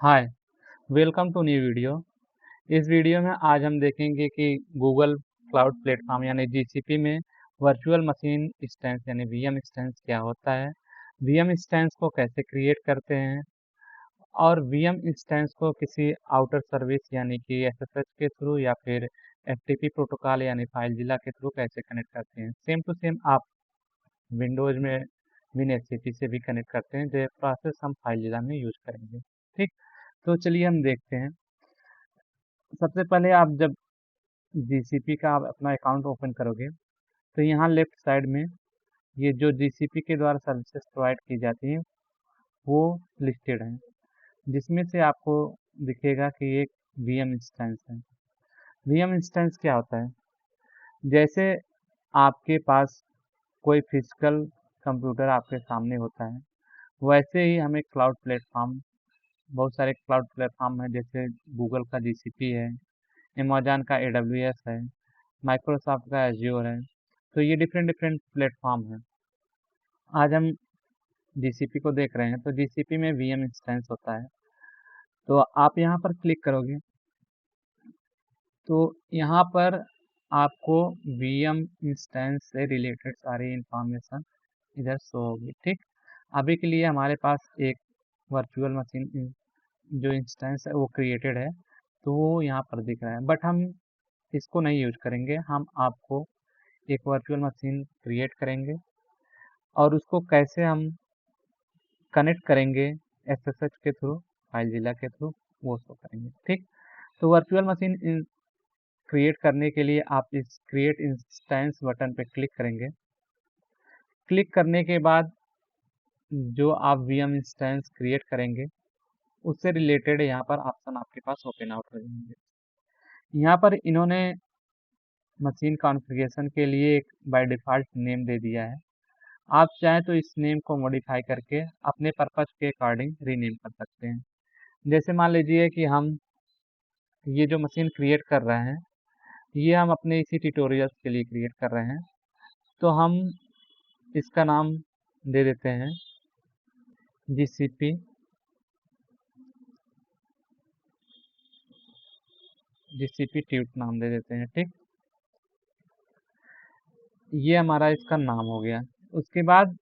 Hi, welcome to new video. इस video में आज हम देखेंगे कि गूगल क्लाउड प्लेटफॉर्म यानी जीसीपी में वर्चुअल मशीन इंस्टेंस यानी वीएम इंस्टेंस क्या होता है, वीएम इंस्टेंस को कैसे क्रिएट करते हैं और वीएम इंस्टेंस को किसी आउटर सर्विस यानी कि एसएसएच के थ्रू या फिर एफटीपी प्रोटोकॉल यानी फाइलज़िला के थ्रू कैसे कनेक्ट करते हैं। सेम टू सेम आप विंडोज़ में WinSCP से भी कनेक्ट करते हैं, जो प्रोसेस हम फाइलज़िला में यूज करेंगे। ठीक, तो चलिए हम देखते हैं। सबसे पहले आप जब जीसीपी का आप अपना अकाउंट ओपन करोगे तो यहाँ लेफ्ट साइड में ये जो जीसीपी के द्वारा सर्विसेज प्रोवाइड की जाती हैं वो लिस्टेड हैं, जिसमें से आपको दिखेगा कि एक वीएम इंस्टेंस है। वीएम इंस्टेंस क्या होता है? जैसे आपके पास कोई फिजिकल कंप्यूटर आपके सामने होता है, वैसे ही हमें क्लाउड प्लेटफॉर्म, बहुत सारे क्लाउड प्लेटफॉर्म हैं, जैसे गूगल का जीसीपी है, अमेज़न का एडब्ल्यूएस है, माइक्रोसॉफ्ट का एज़्योर है। तो ये डिफरेंट डिफरेंट प्लेटफॉर्म हैं। आज हम जीसीपी को देख रहे हैं, तो जीसीपी में वीएम इंस्टेंस होता है। तो आप यहाँ पर क्लिक करोगे तो यहाँ पर आपको वीएम इंस्टेंस से रिलेटेड सारी इंफॉर्मेशन इधर शो होगी। ठीक, अभी के लिए हमारे पास एक वर्चुअल मशीन जो इंस्टेंस है वो क्रिएटेड है, तो वो यहाँ पर दिख रहा है, बट हम इसको नहीं यूज करेंगे। हम आपको एक वर्चुअल मशीन क्रिएट करेंगे और उसको कैसे हम कनेक्ट करेंगे एसएसएच के थ्रू, फाइलज़िला के थ्रू, वो शो करेंगे। ठीक, तो वर्चुअल मशीन क्रिएट करने के लिए आप इस क्रिएट इंस्टेंस बटन पे क्लिक करेंगे। क्लिक करने के बाद जो आप वीएम इंस्टेंस क्रिएट करेंगे उससे रिलेटेड यहाँ पर ऑप्शन आपके पास ओपन आउट हो जाएंगे। यहाँ पर इन्होंने मशीन कॉन्फ़िगरेशन के लिए एक बाय डिफ़ॉल्ट नेम दे दिया है। आप चाहें तो इस नेम को मॉडिफाई करके अपने पर्पज़ के अकॉर्डिंग रीनेम कर सकते हैं। जैसे मान लीजिए कि हम ये जो मशीन क्रिएट कर रहे हैं, ये हम अपने इसी ट्यूटोरियल्स के लिए क्रिएट कर रहे हैं, तो हम इसका नाम दे देते हैं जीसीपी ट्यूट नाम दे देते हैं। ठीक, ये हमारा इसका नाम हो गया। उसके बाद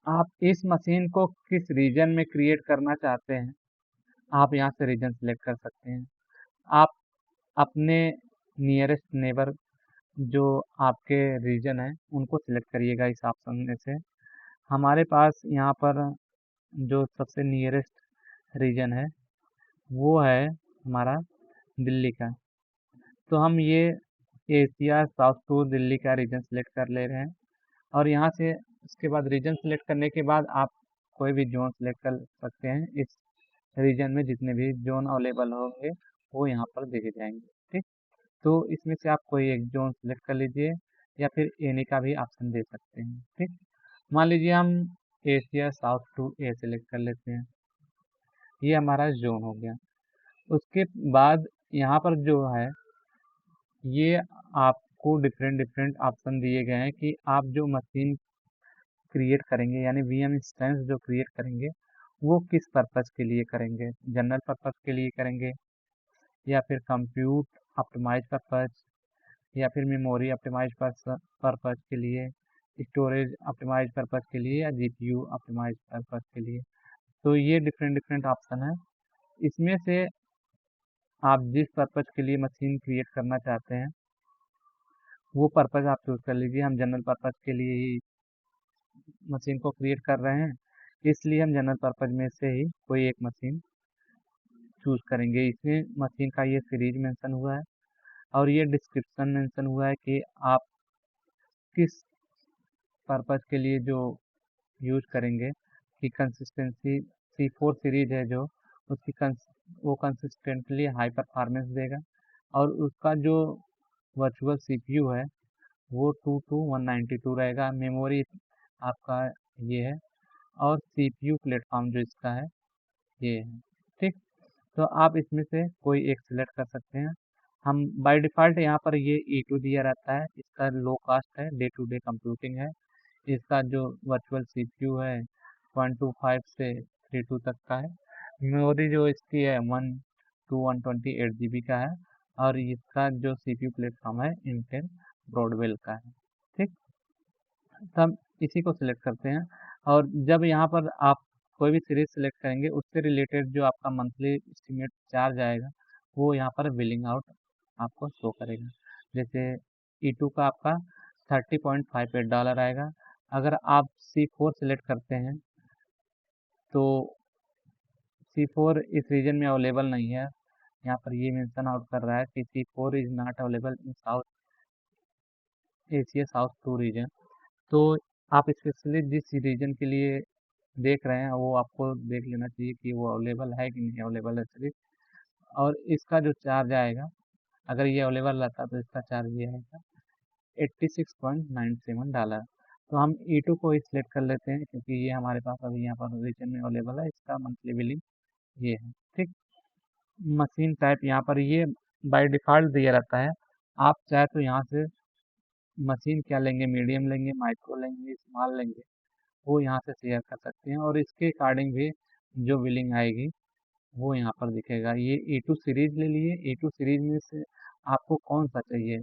आप इस मशीन को किस रीजन में क्रिएट करना चाहते हैं, आप यहाँ से रीजन सेलेक्ट कर सकते हैं। आप अपने नियरेस्ट नेबर जो आपके रीजन है उनको सिलेक्ट करिएगा इस ऑप्शन में से। हमारे पास यहाँ पर जो सबसे नियरेस्ट रीजन है वो है हमारा दिल्ली का, तो हम ये एशिया साउथ टू दिल्ली का रीजन सेलेक्ट कर ले रहे हैं। और यहाँ से उसके बाद रीजन सेलेक्ट करने के बाद आप कोई भी जोन सेलेक्ट कर सकते हैं। इस रीजन में जितने भी जोन अवेलेबल होंगे वो यहाँ पर दिखे जाएंगे। ठीक, तो इसमें से आप कोई एक जोन सेलेक्ट कर लीजिए या फिर एनी का भी ऑप्शन दे सकते हैं। ठीक, मान लीजिए हम Asia south two A select कर लेते हैं, ये हमारा जोन हो गया। उसके बाद यहाँ पर जो है ये आपको डिफरेंट डिफरेंट ऑप्शन दिए गए हैं कि आप जो मशीन क्रिएट करेंगे यानी वीएम इंस्टेंस जो क्रिएट करेंगे वो किस पर्पज़ के लिए करेंगे, जनरल पर्पज़ के लिए करेंगे या फिर कंप्यूट ऑप्टिमाइज पर्पज़ या फिर मेमोरी ऑप्टिमाइज पर्पज़ के लिए, स्टोरेज ऑप्टिमाइज पर्पज़ के लिए या जीपीयू ऑप्टिमाइज पर्पज़ के लिए। तो ये डिफरेंट डिफरेंट ऑप्शन है। इसमें से आप जिस पर्पज़ के लिए मशीन क्रिएट करना चाहते हैं वो पर्पज़ आप चूज़ कर लीजिए। हम जनरल पर्पज़ के लिए ही मशीन को क्रिएट कर रहे हैं, इसलिए हम जनरल पर्पज़ में से ही कोई एक मशीन चूज़ करेंगे। इसमें मशीन का ये सीरीज मेंशन हुआ है और ये डिस्क्रिप्शन मेंशन हुआ है कि आप किस पर्पज़ के लिए जो यूज करेंगे, कि कंसिस्टेंसी C4 सीरीज है जो उसकी वो कंसिस्टेंटली हाई परफॉर्मेंस देगा और उसका जो वर्चुअल सीपीयू है वो 22192 रहेगा। मेमोरी आपका ये है और सीपीयू प्लेटफॉर्म जो इसका है ये है। ठीक, तो आप इसमें से कोई एक सिलेक्ट कर सकते हैं। हम बाय डिफ़ॉल्ट यहाँ पर ये E2 दिया रहता है, इसका लो कॉस्ट है, डे टू डे कंप्यूटिंग है। इसका जो वर्चुअल सीपीयू है 125 से 32 तक का है। मेमोरी जो इसकी है 128 GB का है, और इसका जो CPU प्लेटफॉर्म है इंटेल ब्रॉडवेल का है। ठीक, तब इसी को सिलेक्ट करते हैं, और जब यहाँ पर आप कोई भी सीरीज सिलेक्ट करेंगे उससे रिलेटेड जो आपका मंथली एस्टिमेट चार्ज आएगा वो यहाँ पर बिलिंग आउट आपको शो करेगा। जैसे E2 का आपका $30.58 आएगा। अगर आप C4 सिलेक्ट करते हैं तो C4 इस रीजन में अवेलेबल नहीं है। यहाँ पर ये मेंशन आउट कर रहा है कि C4 is not available in South Asia south 2 region. तो आप स्पेशली जिस रीजन के लिए देख रहे हैं वो आपको देख लेना चाहिए कि वो अवेलेबल है कि नहीं अवेलेबल है सीरीज। और इसका जो चार्ज आएगा, अगर ये अवेलेबल रहता तो इसका चार्ज ये आएगा $86.97। तो हम E2 को ही सिलेक्ट कर लेते हैं क्योंकि ये हमारे पास अभी यहाँ पर रीजन में अवेलेबल है। इसका मंथली बिलिंग ये है। ठीक, मशीन टाइप यहाँ पर ये बाय डिफ़ॉल्ट दिया रहता है। आप चाहे तो यहाँ से मशीन क्या लेंगे, मीडियम लेंगे, माइक्रो लेंगे, स्मॉल लेंगे, वो यहाँ से शेयर कर सकते हैं, और इसके अकॉर्डिंग भी जो बिलिंग आएगी वो यहाँ पर दिखेगा। ये E2 सीरीज ले लिए। E2 सीरीज में से आपको कौन सा चाहिए,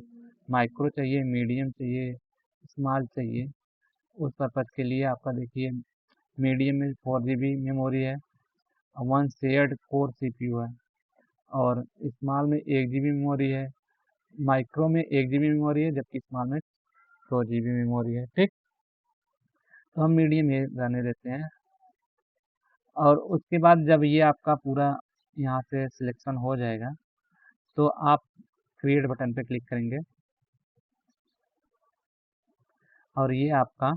माइक्रो चाहिए, मीडियम चाहिए, स्मॉल चाहिए, उस पर्पज़ के लिए आपका देखिए मीडियम में 4 GB मेमोरी है, 1 शेयर्ड कोर CPU है, और स्मॉल में 1 GB मेमोरी है, माइक्रो में 1 GB मेमोरी है, जबकि स्मॉल में 2 GB मेमोरी है। ठीक, तो हम मीडियम ही रहने देते हैं। और उसके बाद जब ये आपका पूरा यहाँ से सिलेक्शन हो जाएगा तो आप क्रिएट बटन पे क्लिक करेंगे, और ये आपका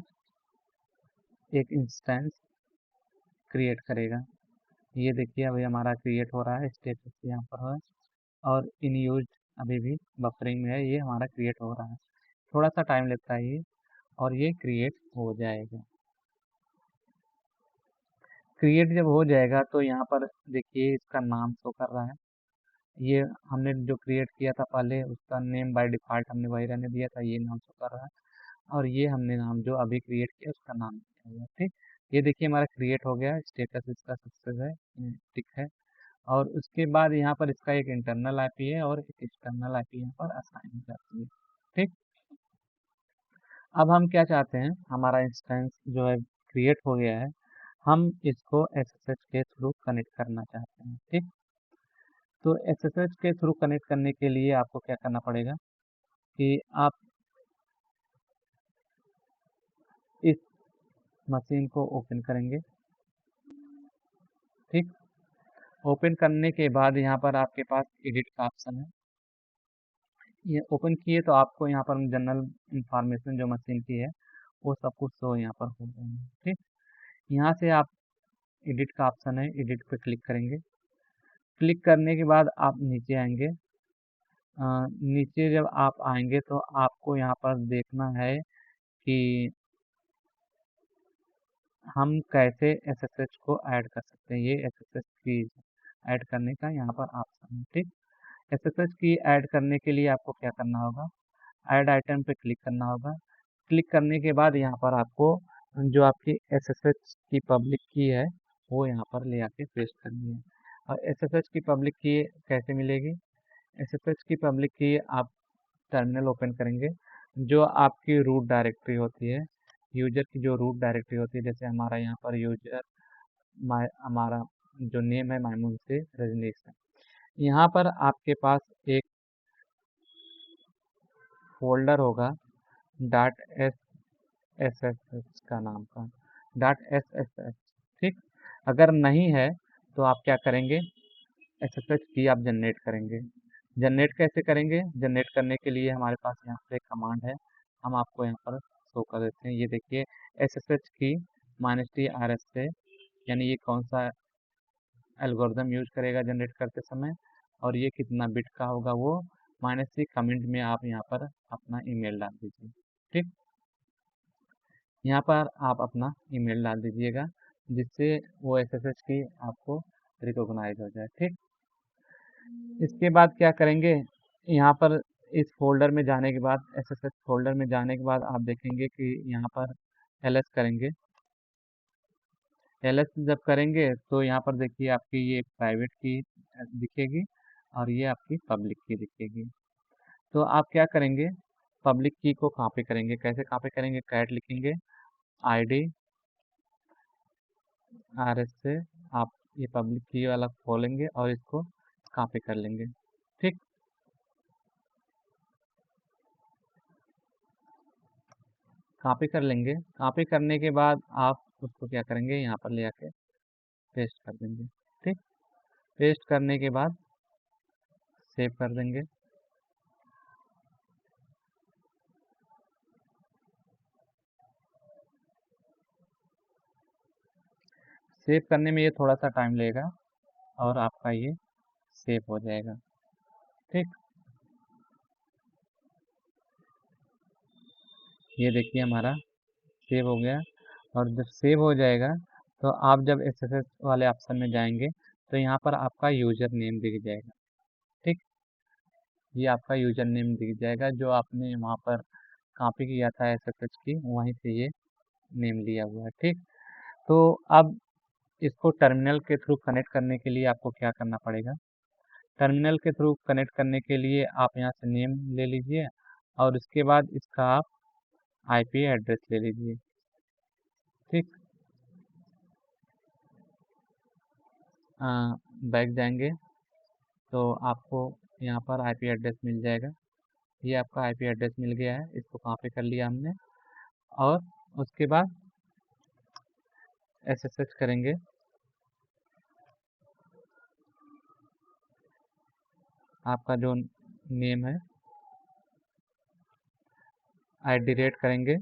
एक इंस्टेंस क्रिएट करेगा। ये देखिए अभी हमारा क्रिएट हो रहा है, स्टेटस यहाँ पर है, और इन यूज अभी भी बफरिंग में है। ये हमारा क्रिएट हो रहा है, थोड़ा सा टाइम लगता है ये, और ये क्रिएट हो जाएगा। क्रिएट जब हो जाएगा तो यहाँ पर देखिए इसका नाम शो कर रहा है। ये हमने जो क्रिएट किया था पहले उसका नेम बाय डिफ़ॉल्ट हमने वही रहने दिया था, ये नाम शो कर रहा है। और ये हमने नाम जो अभी क्रिएट किया उसका नाम दिया हुआ है। ठीक, ये देखिए हमारा क्रिएट हो गया, स्टेटस इसका सक्सेस है, टिक है। और उसके बाद यहाँ पर इसका एक इंटरनल आईपी है और एक एक्सटर्नल आईपी यहाँ पर असाइन हो जाती है। ठीक, अब हम क्या चाहते हैं, हमारा इंस्टेंस जो है क्रिएट हो गया है, हम इसको SSH के थ्रू कनेक्ट करना चाहते हैं। ठीक, तो SSH के थ्रू कनेक्ट करने के लिए आपको क्या करना पड़ेगा कि आप इस मशीन को ओपन करेंगे। ठीक, ओपन करने के बाद यहाँ पर आपके पास एडिट का ऑप्शन है। ये ओपन किए तो आपको यहाँ पर जनरल इंफॉर्मेशन जो मशीन की है वो सब कुछ शो यहाँ पर हो जाएंगे। ठीक, यहाँ से आप एडिट का ऑप्शन है, एडिट पे क्लिक करेंगे। क्लिक करने के बाद आप नीचे आएंगे। नीचे जब आप आएंगे तो आपको यहाँ पर देखना है कि हम कैसे SSH को ऐड कर सकते हैं। ये SSH की ऐड करने का यहाँ पर ऑप्शन है। ठीक, SSH की ऐड करने के लिए आपको क्या करना होगा, ऐड आइटम पे क्लिक करना होगा। क्लिक करने के बाद यहाँ पर आपको जो आपकी SSH की पब्लिक की है वो यहाँ पर ले आके पेस्ट करनी है। और SSH की पब्लिक की कैसे मिलेगी, SSH की पब्लिक की आप टर्मिनल ओपन करेंगे, जो आपकी रूट डायरेक्टरी होती है, यूजर की जो रूट डायरेक्टरी होती है, जैसे हमारा यहाँ पर यूजर हमारा जो नेम है मायमून से रजनीश है। यहाँ पर आपके पास एक फोल्डर होगा डॉट एस एस एच का नाम का, डॉट एस एस एच। ठीक, अगर नहीं है तो आप क्या करेंगे, एस एस एच की आप जनरेट करेंगे। जनरेट कैसे करेंगे, जनरेट करने के लिए हमारे पास यहाँ पे कमांड है, हम आपको यहाँ पर शो कर देते हैं। ये देखिए एस एस एच की -TRS से, यानी ये कौन सा एल्गोरिदम यूज करेगा जनरेट करते समय, और ये कितना बिट का होगा, वो -C कमेंट में आप यहाँ पर अपना ईमेल डाल दीजिए। ठीक, यहाँ पर आप अपना ईमेल डाल दीजिएगा जिससे वो SSH की आपको रिकॉग्नाइज हो जाए। ठीक, इसके बाद क्या करेंगे, यहाँ पर इस फोल्डर में जाने के बाद, SSH फोल्डर में जाने के बाद आप देखेंगे कि यहाँ पर ls करेंगे। एल एस जब करेंगे तो यहाँ पर देखिए आपकी ये प्राइवेट की दिखेगी और ये आपकी पब्लिक की दिखेगी। तो आप क्या करेंगे, पब्लिक की को कॉपी करेंगे। कैसे कॉपी करेंगे, कैट लिखेंगे, आईडी आरएस से आप ये पब्लिक की वाला खोलेंगे और इसको कॉपी कर लेंगे। ठीक, कॉपी कर लेंगे। कॉपी करने के बाद आप उसको क्या करेंगे, यहाँ पर ले आके पेस्ट कर देंगे। ठीक, पेस्ट करने के बाद सेव कर देंगे। सेव करने में ये थोड़ा सा टाइम लेगा और आपका ये सेव हो जाएगा। ठीक, ये देखिए हमारा सेव हो गया। और जब सेव हो जाएगा तो आप जब एसएसएस वाले ऑप्शन में जाएंगे तो यहाँ पर आपका यूजर नेम दिख जाएगा। ठीक, ये आपका यूजर नेम दिख जाएगा जो आपने वहाँ पर कॉपी किया था एसएसएच की, वहीं से ये नेम लिया हुआ है। ठीक, तो अब इसको टर्मिनल के थ्रू कनेक्ट करने के लिए आपको क्या करना पड़ेगा, टर्मिनल के थ्रू कनेक्ट करने के लिए आप यहाँ से नेम ले लीजिए और उसके बाद इसका आप आईपी एड्रेस ले लीजिए। ठीक, बैक जाएंगे तो आपको यहाँ पर आईपी एड्रेस मिल जाएगा। ये आपका आईपी एड्रेस मिल गया है, इसको कॉपी कर लिया हमने और उसके बाद एसएसएच करेंगे। आपका जो नेम है @ करेंगे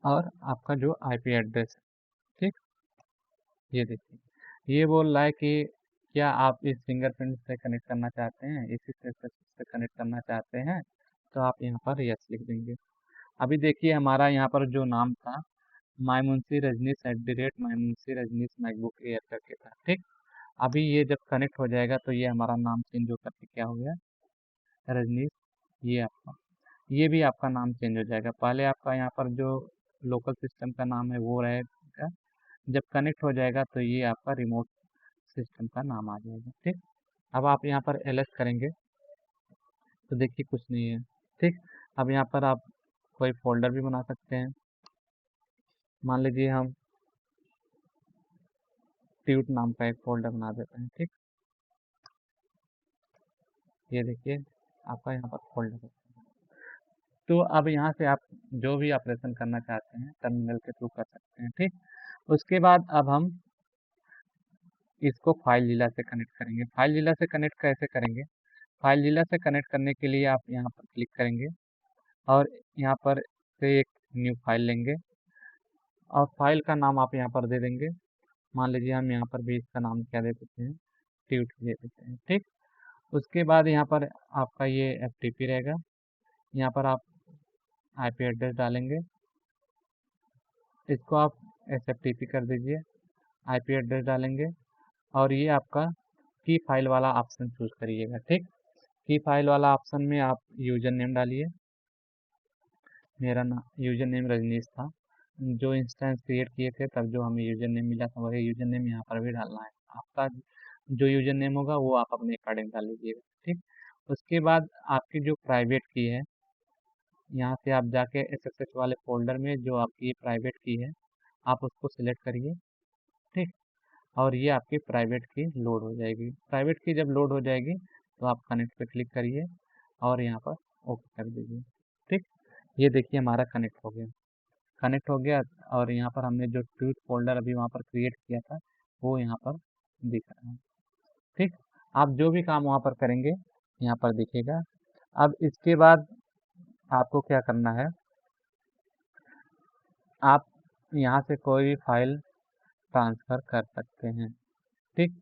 और आपका जो आईपी एड्रेस है। ठीक, ये देखिए ये बोल रहा है कि क्या आप इस फिंगरप्रिंट से कनेक्ट करना चाहते हैं, इसी से कनेक्ट करना चाहते हैं, तो आप यहाँ पर यस लिख देंगे। अभी देखिए हमारा यहाँ पर जो नाम था मायमुंशी रजनीश @मायमुंशी रजनीश मैकबुक एयर करके था। ठीक, अभी ये जब कनेक्ट हो जाएगा तो ये हमारा नाम चेंज होकर के क्या हो गया, रजनीश। ये आपका, ये भी आपका नाम चेंज हो जाएगा। पहले आपका यहाँ पर जो लोकल सिस्टम का नाम है वो रहेगा, जब कनेक्ट हो जाएगा तो ये आपका रिमोट सिस्टम का नाम आ जाएगा। ठीक, अब आप यहाँ पर एलएस करेंगे तो देखिए कुछ नहीं है। ठीक, अब यहाँ पर आप कोई फोल्डर भी बना सकते हैं। मान लीजिए हम ट्यूट नाम का एक फोल्डर बना देते हैं। ठीक, ये देखिए आपका यहाँ पर फोल्डर है। तो अब यहाँ से आप जो भी ऑपरेशन करना चाहते हैं टर्मिनल के थ्रू कर सकते हैं। ठीक, उसके बाद अब हम इसको फाइल लीला से कनेक्ट करेंगे। फाइल लीला से कनेक्ट कैसे करेंगे, फाइल लीला से कनेक्ट करने के लिए आप यहाँ पर क्लिक करेंगे और यहाँ पर से एक न्यू फाइल लेंगे और फाइल का नाम आप यहाँ पर दे देंगे। मान लीजिए हम यहाँ पर भी इसका नाम क्या दे देते हैं, ट्यूट दे देते हैं। ठीक, उसके बाद यहाँ पर आपका ये एफटीपी रहेगा, यहाँ पर आप आईपी एड्रेस डालेंगे, इसको आप एसएफटीपी कर दीजिए, आईपी एड्रेस डालेंगे और ये आपका की फाइल वाला ऑप्शन चूज करिएगा। ठीक, की फाइल वाला ऑप्शन में आप यूजर नेम डालिए। मेरा ना यूजर नेम रजनीश था, जो इंस्टेंस क्रिएट किए थे तब जो हमें यूजर नेम मिला था वही यूजर नेम यहाँ पर भी डालना है। आपका जो यूजर नेम होगा वो आप अपने अकॉर्डिंग डाल लीजिएगा। ठीक, उसके बाद आपकी जो प्राइवेट की है, यहाँ से आप जाके एसएसएच वाले फोल्डर में जो आपकी प्राइवेट की है आप उसको सिलेक्ट करिए। ठीक, और ये आपकी प्राइवेट की लोड हो जाएगी। प्राइवेट की जब लोड हो जाएगी तो आप कनेक्ट पे क्लिक करिए और यहाँ पर ओके कर दीजिए। ठीक, ये देखिए हमारा कनेक्ट हो गया, कनेक्ट हो गया और यहाँ पर हमने जो ट्वीट फोल्डर अभी वहाँ पर क्रिएट किया था वो यहाँ पर दिख रहा है। ठीक, आप जो भी काम वहाँ पर करेंगे यहाँ पर दिखेगा। अब इसके बाद आपको क्या करना है, आप यहाँ से कोई भी फाइल ट्रांसफ़र कर सकते हैं। ठीक,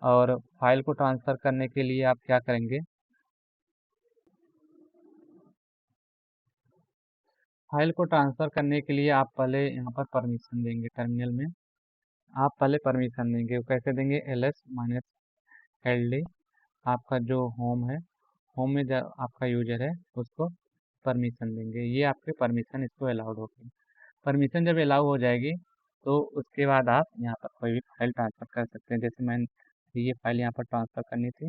और फाइल को ट्रांसफ़र करने के लिए आप क्या करेंगे, फाइल को ट्रांसफ़र करने के लिए आप पहले यहाँ पर परमिशन देंगे। टर्मिनल में आप पहले परमिशन देंगे, वो कैसे देंगे, ls-ld आपका जो होम है, होम में जो आपका यूजर है उसको परमिशन देंगे। ये आपके परमिशन इसको अलाउड होगी। परमिशन जब अलाउ हो जाएगी तो उसके बाद आप यहाँ पर कोई भी फाइल ट्रांसफ़र कर सकते हैं। जैसे मैंने ये फाइल यहाँ पर ट्रांसफ़र करनी थी,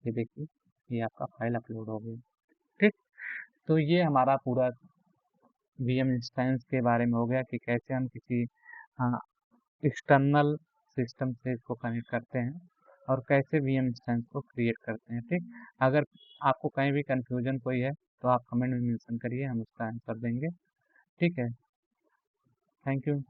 ये देखिए ये आपका फाइल अपलोड हो गई। ठीक, तो ये हमारा पूरा वीएम इंस्टेंस के बारे में हो गया कि कैसे हम किसी हाँ, एक्सटर्नल सिस्टम से इसको कनेक्ट करते हैं और कैसे वीएम इंस्टेंस को क्रिएट करते हैं। ठीक, अगर आपको कहीं भी कन्फ्यूजन कोई है तो आप कमेंट में मेंशन करिए, हम उसका आंसर देंगे। ठीक है, थैंक यू।